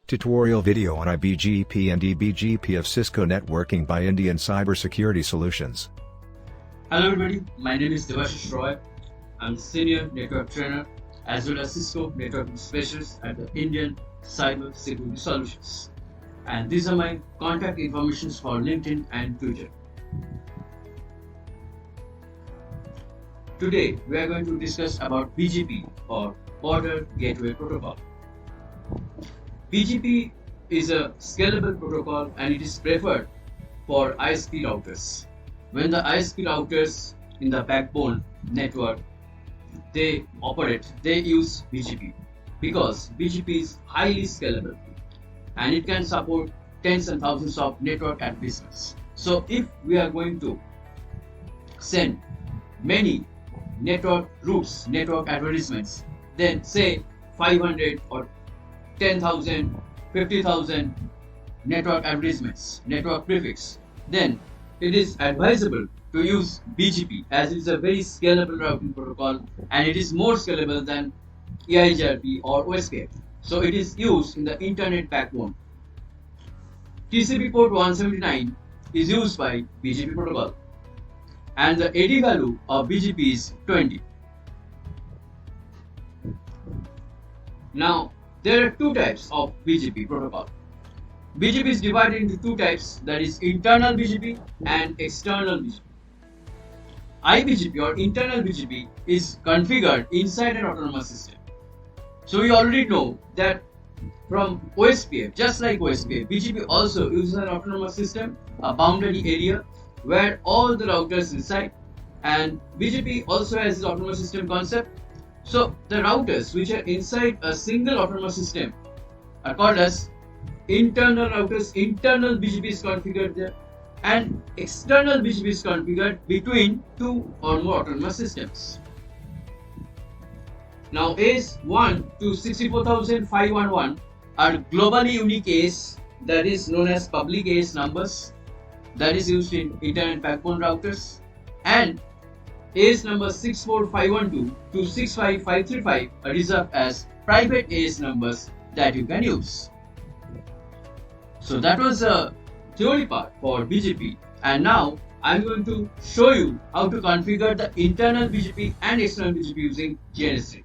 Tutorial video on IBGP and EBGP of Cisco Networking by Indian Cybersecurity Solutions. Hello everybody, my name is Devashish Roy. I'm Senior Network Trainer as well as Cisco Networking Specialist at the Indian Cybersecurity Solutions. And these are my contact information for LinkedIn and Twitter. Today we are going to discuss about BGP or Border Gateway Protocol. BGP is a scalable protocol and it is preferred for ISP routers. When the ISP routers in the backbone network they use BGP because BGP is highly scalable and it can support tens and thousands of network advertisements. So if we are going to send many network routes, network advertisements, then say 500 or 10,000, 50,000 network advertisements, network prefix, then it is advisable to use BGP as it is a very scalable routing protocol and it is more scalable than IBGP or OSPF. So it is used in the internet backbone. TCP port 179 is used by BGP protocol and the AD value of BGP is 20. Now there are two types of BGP protocol. BGP is divided into two types, that is internal BGP and external BGP. IBGP or internal BGP is configured inside an autonomous system. So we already know that from OSPF, just like OSPF, BGP also uses an autonomous system, a boundary area where all the routers reside, and BGP also has the autonomous system concept. So the routers which are inside a single autonomous system are called as internal routers. Internal BGP is configured there and external BGP is configured between two or more autonomous systems. Now AS1 to 64,511 are globally unique AS, that is known as public AS numbers, that is used in internet backbone routers, and AS number 64512 to 65535 are reserved as private AS numbers that you can use. So that was the theory part for BGP, and now I am going to show you how to configure the internal BGP and external BGP using GNS3.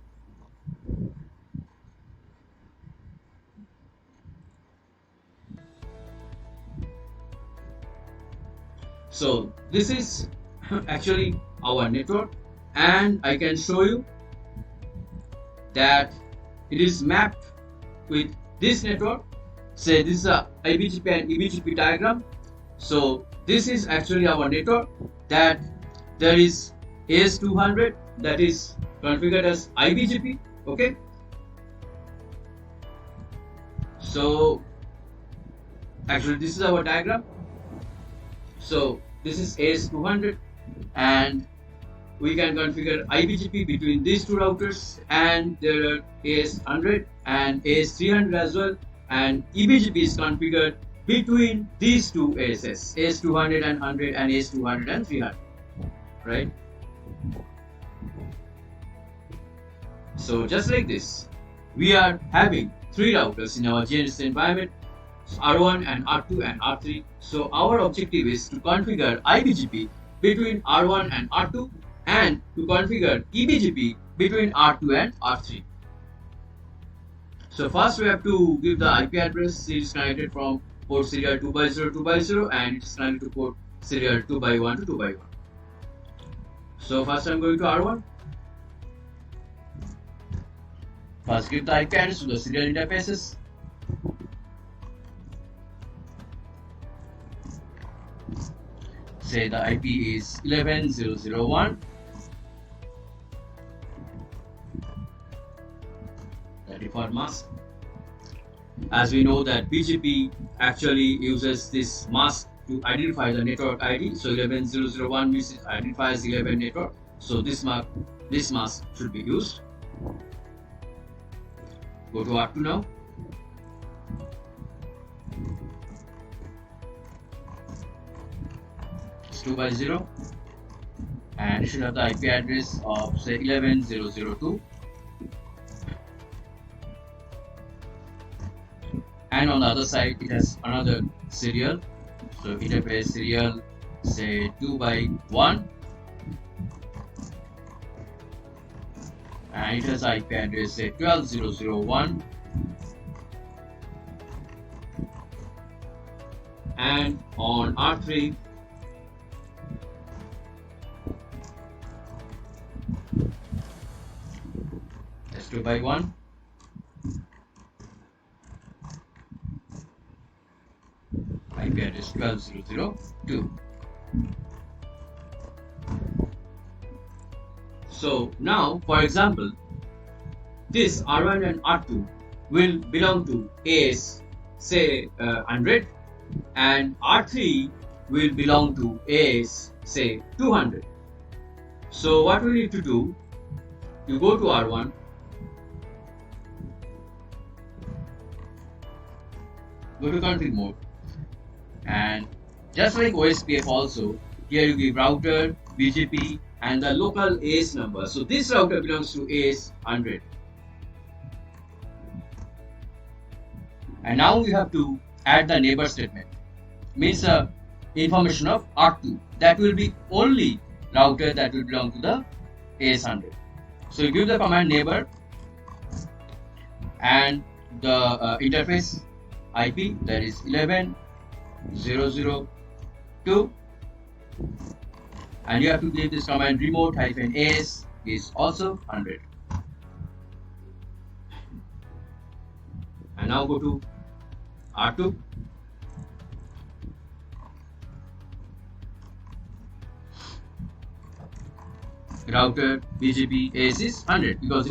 So this is actually our network and I can show you that it is mapped with this network. Say this is a IBGP and EBGP diagram. So this is actually our network, that there is AS200 that is configured as IBGP. Okay. So actually this is our diagram. So this is AS200 and we can configure IBGP between these two routers, and there are AS100 and AS300 as well, and EBGP is configured between these two ASs, AS200 and 100 and AS200 and 300, right? So just like this, we are having three routers in our GNS environment, R1 and R2 and R3. So our objective is to configure IBGP between R1 and R2 and to configure EBGP between R2 and R3. So first we have to give the IP address. It is connected from port serial 2x0 and it is connected to port serial 2x1 to 2x1. So first I am going to R1. First give the IP address to the serial interfaces. Say the IP is 11.0.0.1. The default mask. As we know that BGP actually uses this mask to identify the network ID. So 11.0.0.1 means it identifies 11 network. So this mask should be used. Go to R2 now. It's 2x0 and it should have the IP address of say 11.0.0.2 and on the other side it has another serial. So interface serial, say 2 by 1, and it has IP address say 12.0.0.1, and on R3 that's 2 by 1, IP address 12.0.0.2. So now, for example, this R1 and R2 will belong to AS, say 100, and R3 will belong to AS, say 200. So what we need to do, you go to R1, go to config mode, and just like OSPF also, here you give router, BGP, and the local AS number. So this router belongs to AS 100. And now we have to add the neighbor statement. Means information of R2. That will be only router that will belong to the AS 100. So you give the command neighbor and the interface IP, that is 11.0.0.2, and you have to give this command remote-as is also 100. And now go to R2. Router BGP AS is 100 because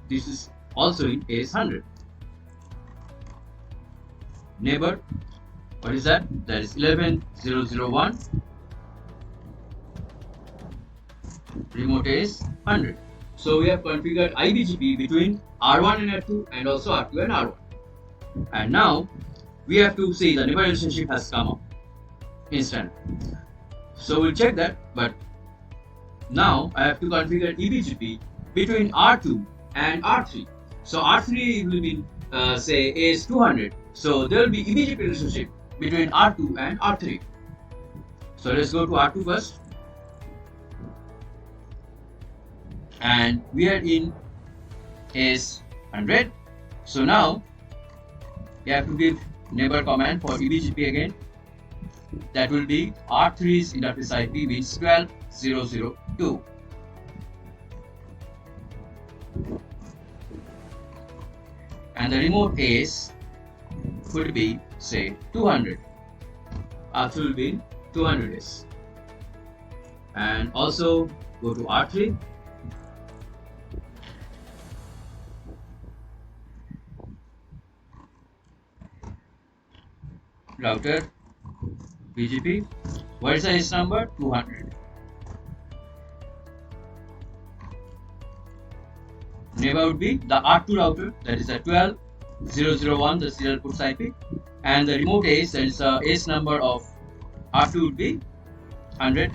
this is also in AS 100. Neighbor, what is that? That is 11.0.0.1. Remote AS 100. So we have configured IBGP between R1 and R2 and also R2 and R1. And now we have to see the neighbor relationship has come up instantly. So we'll check that, but now I have to configure EBGP between R2 and R3. So R3 will be say AS 200. So there will be EBGP relationship between R2 and R3. So let's go to R2 first. And we are in AS 100. So now you have to give neighbor command for EBGP again. That will be R3's interface IP means 12.0.0.2. And the remote AS could be say 200. R3 will be 200S. And also go to R3. Router BGP. What is the S number? 200. Neighbor would be the R2 router, that is a 12.0.0.1, the serial ports IP, and the remote AS, that is the AS number of R2 would be 100.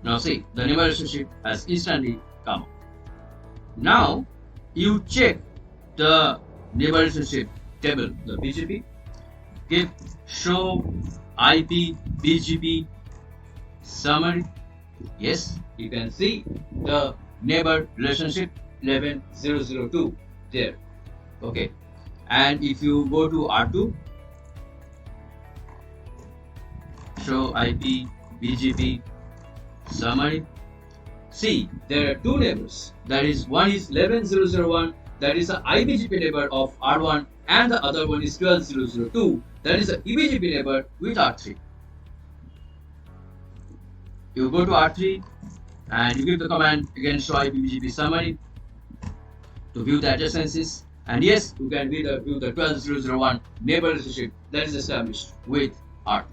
Now see, the neighbor relationship has instantly come. Now you check the neighbor relationship table, the BGP, give show IP BGP summary. Yes, you can see the neighbor relationship 11.0.0.2 there. Okay, and if you go to R2, show IP BGP summary. See, there are two neighbors. That is, one is 11.0.0.1, that is the IBGP neighbor of R1, and the other one is 12.0.0.2, that is the EBGP neighbor with R3. You go to R3 and you give the command again show IP BGP summary to view the adjacencies, and yes, you can view the 12.0.0.1 neighbor relationship that is established with R2.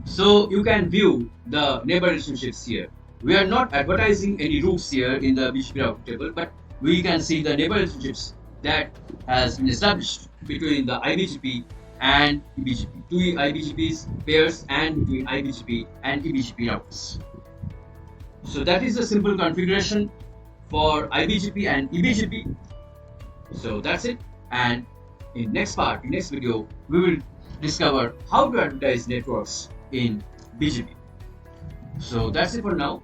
So you can view the neighbor relationships here. We are not advertising any routes here in the BGP routing table, but we can see the neighbor relationships that has been established between the IBGP and EBGP. Two IBGPs pairs and between IBGP and EBGP routers. So that is the simple configuration for IBGP and EBGP. So that's it. And in next video, we will discover how to advertise networks in BGP. So that's it for now.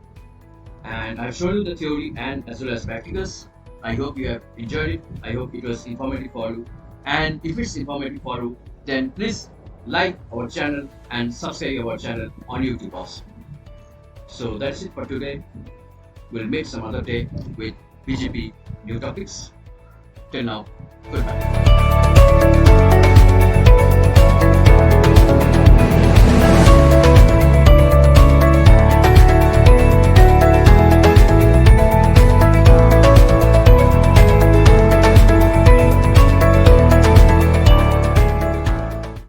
And I've shown you the theory and as well as practicals. I hope you have enjoyed it. I hope it was informative for you. And if it's informative for you, then please like our channel and subscribe our channel on YouTube also. So that's it for today. We'll meet some other day with BGP new topics. Till now, goodbye.